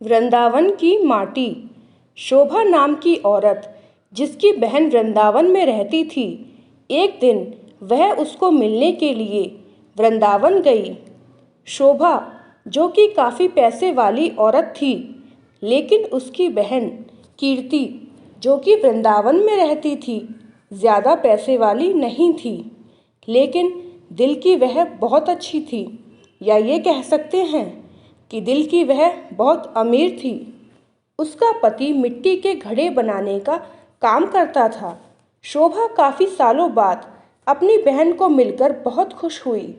वृंदावन की माटी। शोभा नाम की औरत जिसकी बहन वृंदावन में रहती थी, एक दिन वह उसको मिलने के लिए वृंदावन गई। शोभा जो कि काफ़ी पैसे वाली औरत थी, लेकिन उसकी बहन कीर्ति जो कि वृंदावन में रहती थी, ज़्यादा पैसे वाली नहीं थी, लेकिन दिल की वह बहुत अच्छी थी, या ये कह सकते हैं कि दिल की वह बहुत अमीर थी। उसका पति मिट्टी के घड़े बनाने का काम करता था। शोभा काफ़ी सालों बाद अपनी बहन को मिलकर बहुत खुश हुई,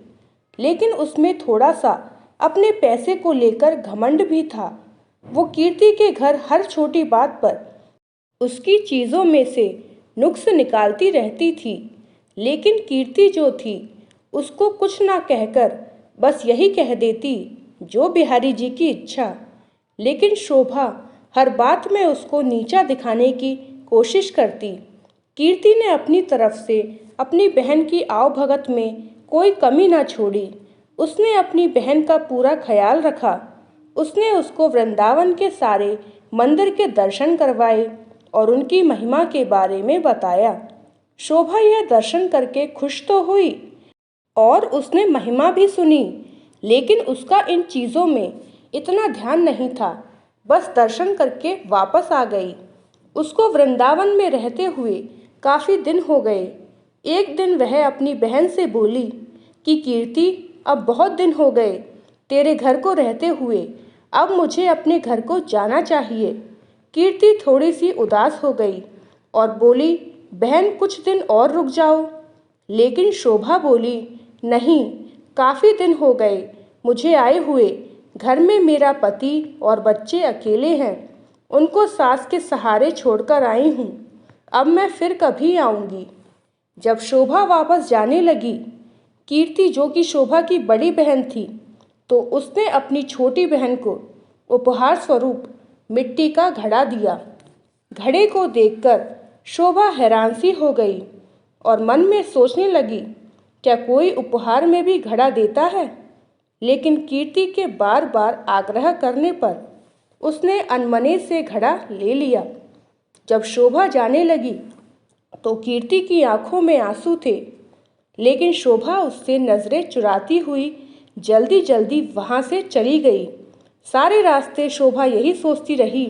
लेकिन उसमें थोड़ा सा अपने पैसे को लेकर घमंड भी था। वो कीर्ति के घर हर छोटी बात पर उसकी चीज़ों में से नुक्स निकालती रहती थी, लेकिन कीर्ति जो थी उसको कुछ ना कहकर बस यही कह देती, जो बिहारी जी की इच्छा। लेकिन शोभा हर बात में उसको नीचा दिखाने की कोशिश करती। कीर्ति ने अपनी तरफ से अपनी बहन की आवभगत में कोई कमी ना छोड़ी। उसने अपनी बहन का पूरा ख्याल रखा। उसने उसको वृंदावन के सारे मंदिर के दर्शन करवाए और उनकी महिमा के बारे में बताया। शोभा यह दर्शन करके खुश तो हुई और उसने महिमा भी सुनी, लेकिन उसका इन चीज़ों में इतना ध्यान नहीं था। बस दर्शन करके वापस आ गई। उसको वृंदावन में रहते हुए काफ़ी दिन हो गए। एक दिन वह अपनी बहन से बोली कि कीर्ति, अब बहुत दिन हो गए तेरे घर को रहते हुए, अब मुझे अपने घर को जाना चाहिए। कीर्ति थोड़ी सी उदास हो गई और बोली, बहन कुछ दिन और रुक जाओ। लेकिन शोभा बोली, नहीं, काफ़ी दिन हो गए मुझे आए हुए। घर में मेरा पति और बच्चे अकेले हैं, उनको सास के सहारे छोड़कर आई हूँ। अब मैं फिर कभी आऊँगी। जब शोभा वापस जाने लगी, कीर्ति जो कि शोभा की बड़ी बहन थी, तो उसने अपनी छोटी बहन को उपहार स्वरूप मिट्टी का घड़ा दिया। घड़े को देखकर शोभा हैरान सी हो गई और मन में सोचने लगी, क्या कोई उपहार में भी घड़ा देता है? लेकिन कीर्ति के बार बार आग्रह करने पर उसने अनमने से घड़ा ले लिया। जब शोभा जाने लगी तो कीर्ति की आंखों में आंसू थे, लेकिन शोभा उससे नज़रें चुराती हुई जल्दी जल्दी वहाँ से चली गई। सारे रास्ते शोभा यही सोचती रही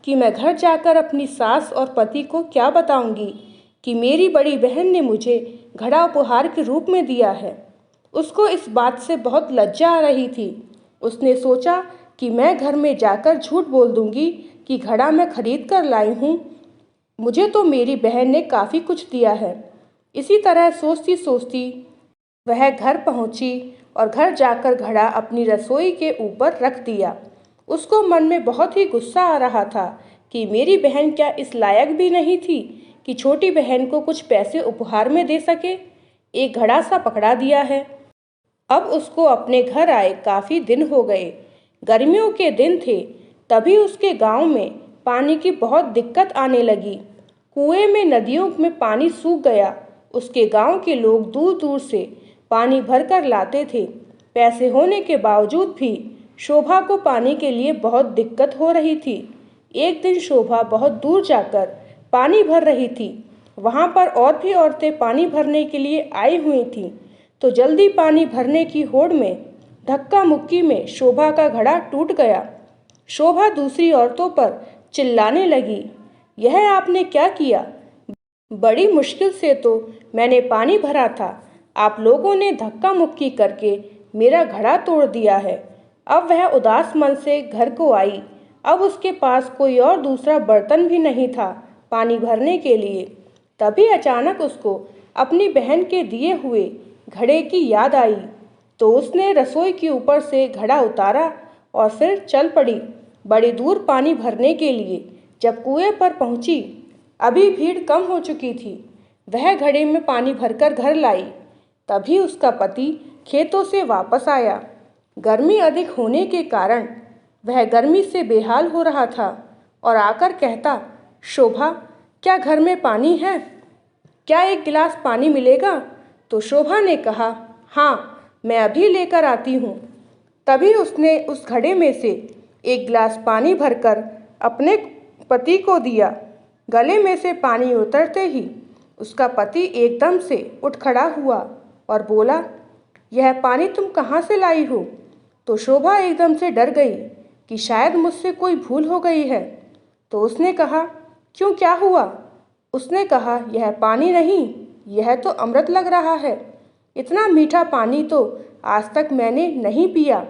कि मैं घर जाकर अपनी सास और पति को क्या बताऊंगी कि मेरी बड़ी बहन ने मुझे घड़ा उपहार के रूप में दिया है। उसको इस बात से बहुत लज्जा आ रही थी। उसने सोचा कि मैं घर में जाकर झूठ बोल दूंगी कि घड़ा मैं खरीद कर लाई हूँ, मुझे तो मेरी बहन ने काफ़ी कुछ दिया है। इसी तरह सोचती सोचती वह घर पहुंची और घर जाकर घड़ा अपनी रसोई के ऊपर रख दिया। उसको मन में बहुत ही गुस्सा आ रहा था कि मेरी बहन क्या इस लायक भी नहीं थी कि छोटी बहन को कुछ पैसे उपहार में दे सके। एक घड़ा सा पकड़ा दिया है। अब उसको अपने घर आए काफ़ी दिन हो गए। गर्मियों के दिन थे, तभी उसके गांव में पानी की बहुत दिक्कत आने लगी। कुएं में नदियों में पानी सूख गया। उसके गांव के लोग दूर दूर से पानी भर कर लाते थे। पैसे होने के बावजूद भी शोभा को पानी के लिए बहुत दिक्कत हो रही थी। एक दिन शोभा बहुत दूर जाकर पानी भर रही थी। वहाँ पर और भी औरतें पानी भरने के लिए आई हुई थीं, तो जल्दी पानी भरने की होड़ में धक्का मुक्की में शोभा का घड़ा टूट गया। शोभा दूसरी औरतों पर चिल्लाने लगी, यह आपने क्या किया? बड़ी मुश्किल से तो मैंने पानी भरा था, आप लोगों ने धक्का मुक्की करके मेरा घड़ा तोड़ दिया है। अब वह उदास मन से घर को आई। अब उसके पास कोई और दूसरा बर्तन भी नहीं था पानी भरने के लिए। तभी अचानक उसको अपनी बहन के दिए हुए घड़े की याद आई, तो उसने रसोई के ऊपर से घड़ा उतारा और फिर चल पड़ी बड़ी दूर पानी भरने के लिए। जब कुएं पर पहुंची, अभी भीड़ कम हो चुकी थी। वह घड़े में पानी भरकर घर लाई। तभी उसका पति खेतों से वापस आया। गर्मी अधिक होने के कारण वह गर्मी से बेहाल हो रहा था और आकर कहता, शोभा, क्या घर में पानी है? क्या एक गिलास पानी मिलेगा? तो शोभा ने कहा, हाँ, मैं अभी लेकर आती हूँ। तभी उसने उस घड़े में से एक गिलास पानी भरकर अपने पति को दिया। गले में से पानी उतरते ही उसका पति एकदम से उठ खड़ा हुआ और बोला, यह पानी तुम कहाँ से लाई हो? तो शोभा एकदम से डर गई कि शायद मुझसे कोई भूल हो गई है। तो उसने कहा, क्यों, क्या हुआ? उसने कहा, यह पानी नहीं, यह तो अमृत लग रहा है। इतना मीठा पानी तो आज तक मैंने नहीं पिया।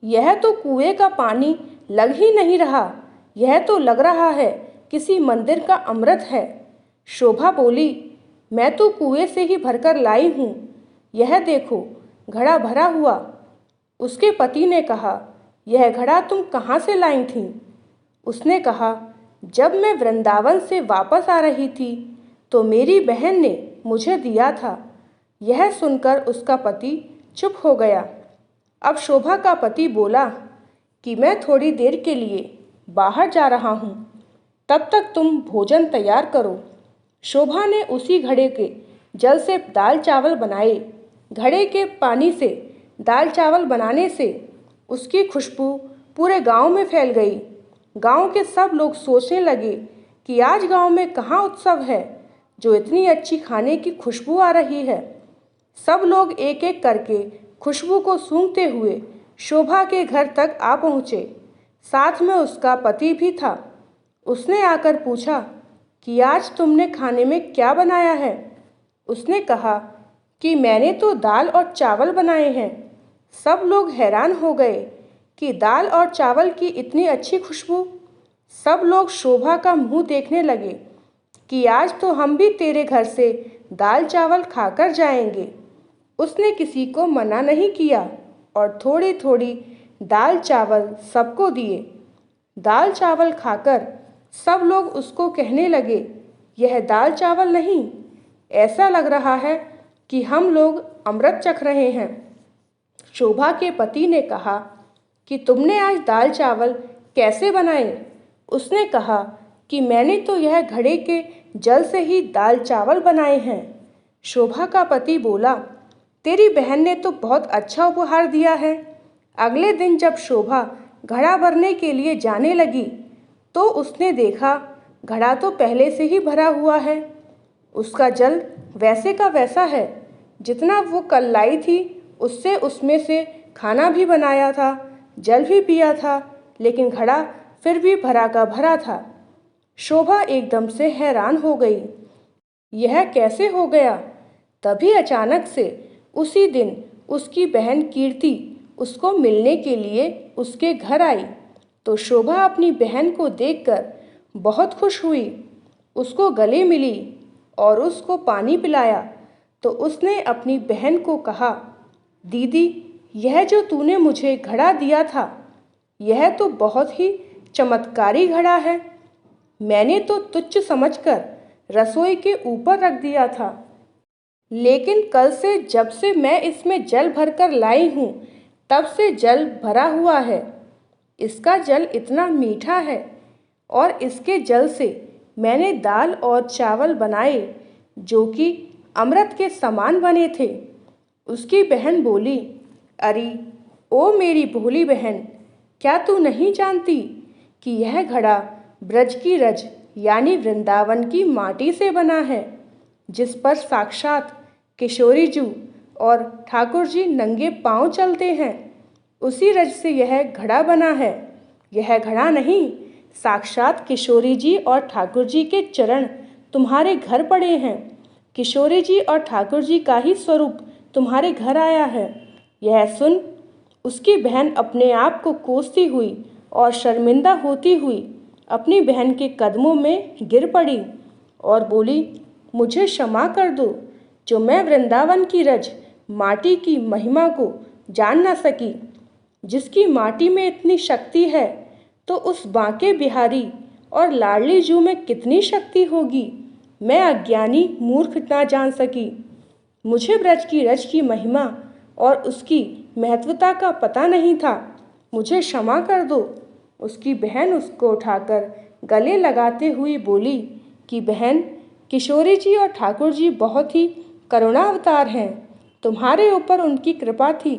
यह तो कुएं का पानी लग ही नहीं रहा, यह तो लग रहा है किसी मंदिर का अमृत है। शोभा बोली, मैं तो कुएं से ही भरकर लाई हूँ, यह देखो घड़ा भरा हुआ। उसके पति ने कहा, यह घड़ा तुम कहाँ से लाई थीं? उसने कहा, जब मैं वृंदावन से वापस आ रही थी तो मेरी बहन ने मुझे दिया था। यह सुनकर उसका पति चुप हो गया। अब शोभा का पति बोला कि मैं थोड़ी देर के लिए बाहर जा रहा हूँ, तब तक तुम भोजन तैयार करो। शोभा ने उसी घड़े के जल से दाल चावल बनाए। घड़े के पानी से दाल चावल बनाने से उसकी खुशबू पूरे गांव में फैल गई। गांव के सब लोग सोचने लगे कि आज गांव में कहाँ उत्सव है जो इतनी अच्छी खाने की खुशबू आ रही है। सब लोग एक एक करके खुशबू को सूंघते हुए शोभा के घर तक आ पहुँचे। साथ में उसका पति भी था। उसने आकर पूछा कि आज तुमने खाने में क्या बनाया है? उसने कहा कि मैंने तो दाल और चावल बनाए हैं। सब लोग हैरान हो गए कि दाल और चावल की इतनी अच्छी खुशबू। सब लोग शोभा का मुंह देखने लगे कि आज तो हम भी तेरे घर से दाल चावल खाकर जाएंगे। उसने किसी को मना नहीं किया और थोड़ी थोड़ी दाल चावल सबको दिए। दाल चावल खाकर सब लोग उसको कहने लगे, यह दाल चावल नहीं, ऐसा लग रहा है कि हम लोग अमृत चख रहे हैं। शोभा के पति ने कहा कि तुमने आज दाल चावल कैसे बनाए? उसने कहा कि मैंने तो यह घड़े के जल से ही दाल चावल बनाए हैं। शोभा का पति बोला, तेरी बहन ने तो बहुत अच्छा उपहार दिया है। अगले दिन जब शोभा घड़ा भरने के लिए जाने लगी तो उसने देखा घड़ा तो पहले से ही भरा हुआ है। उसका जल वैसे का वैसा है जितना वो कल लाई थी। उससे उसमें से खाना भी बनाया था, जल भी पिया था, लेकिन घड़ा फिर भी भरा का भरा था। शोभा एकदम से हैरान हो गई, यह कैसे हो गया? तभी अचानक से उसी दिन उसकी बहन कीर्ति उसको मिलने के लिए उसके घर आई। तो शोभा अपनी बहन को देखकर बहुत खुश हुई, उसको गले मिली और उसको पानी पिलाया। तो उसने अपनी बहन को कहा, दीदी, यह जो तूने मुझे घड़ा दिया था यह तो बहुत ही चमत्कारी घड़ा है। मैंने तो तुच्छ समझकर रसोई के ऊपर रख दिया था, लेकिन कल से जब से मैं इसमें जल भरकर लाई हूँ तब से जल भरा हुआ है। इसका जल इतना मीठा है और इसके जल से मैंने दाल और चावल बनाए जो कि अमृत के समान बने थे। उसकी बहन बोली, अरे ओ मेरी भोली बहन, क्या तू नहीं जानती कि यह घड़ा ब्रज की रज यानी वृंदावन की माटी से बना है, जिस पर साक्षात किशोरी जी और ठाकुर जी नंगे पांव चलते हैं। उसी रज से यह घड़ा बना है। यह घड़ा नहीं, साक्षात किशोरी जी और ठाकुर जी के चरण तुम्हारे घर पड़े हैं। किशोरी जी और ठाकुर जी का ही स्वरूप तुम्हारे घर आया है। यह सुन उसकी बहन अपने आप को कोसती हुई और शर्मिंदा होती हुई अपनी बहन के कदमों में गिर पड़ी और बोली, मुझे क्षमा कर दो जो मैं वृंदावन की रज माटी की महिमा को जान न सकी। जिसकी माटी में इतनी शक्ति है तो उस बांके बिहारी और लाडली जू में कितनी शक्ति होगी, मैं अज्ञानी मूर्ख ना जान सकी। मुझे ब्रज की रज की महिमा और उसकी महत्वता का पता नहीं था, मुझे क्षमा कर दो। उसकी बहन उसको उठाकर गले लगाते हुए बोली कि बहन, किशोरी जी और ठाकुर जी बहुत ही करुणावतार हैं। तुम्हारे ऊपर उनकी कृपा थी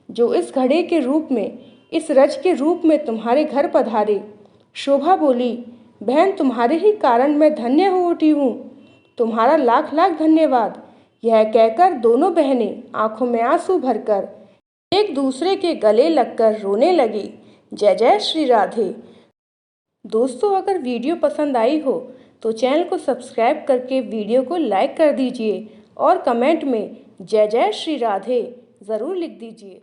जो इस घड़े के रूप में इस रज के रूप में तुम्हारे घर पधारे। शोभा बोली, बहन तुम्हारे ही कारण मैं धन्य हो उठी हूँ, तुम्हारा लाख लाख धन्यवाद। यह कहकर दोनों बहनें आंखों में आंसू भरकर एक दूसरे के गले लगकर रोने लगी। जय जय श्री राधे। दोस्तों, अगर वीडियो पसंद आई हो तो चैनल को सब्सक्राइब करके वीडियो को लाइक कर दीजिए और कमेंट में जय जय श्री राधे ज़रूर लिख दीजिए।